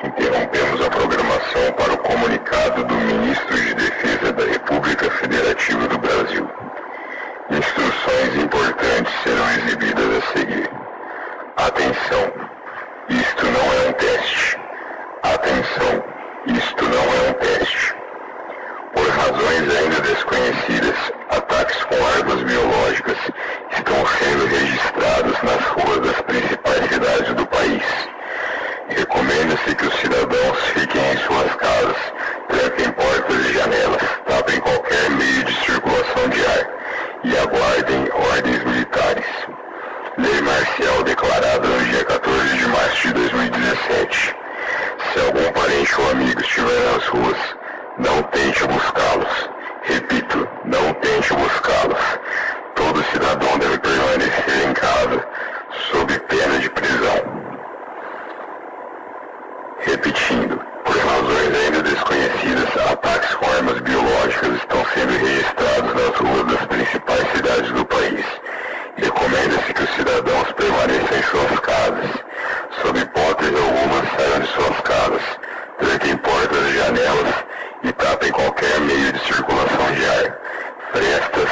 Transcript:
Interrompemos a programação para o comunicado do Ministro de Defesa da República Federativa do Brasil. Instruções importantes serão exibidas a seguir. Atenção, isto não é um teste. Atenção, isto não é um teste. Por razões ainda desconhecidas, ataques com armas biológicas estão sendo registrados nas ruas das principais cidades do país. Recomenda-se que os cidadãos fiquem em suas casas, tranquem portas e janelas, tapem qualquer meio de circulação de ar e aguardem ordens militares. Lei marcial declarada no dia 14 de março de 2017. Se algum parente ou amigo estiver nas ruas, não tente buscá-los. Repito, não tente buscá-los. Todo cidadão deve permanecer em casa, sob pena de prisão. Repetindo, por razões ainda desconhecidas, ataques com armas biológicas estão sendo registrados nas ruas das principais cidades do país. Recomenda-se que os cidadãos permaneçam em suas casas. Sob hipótese alguma, saiam de suas casas, tranquem portas e janelas e tapem qualquer meio de circulação de ar, frestas,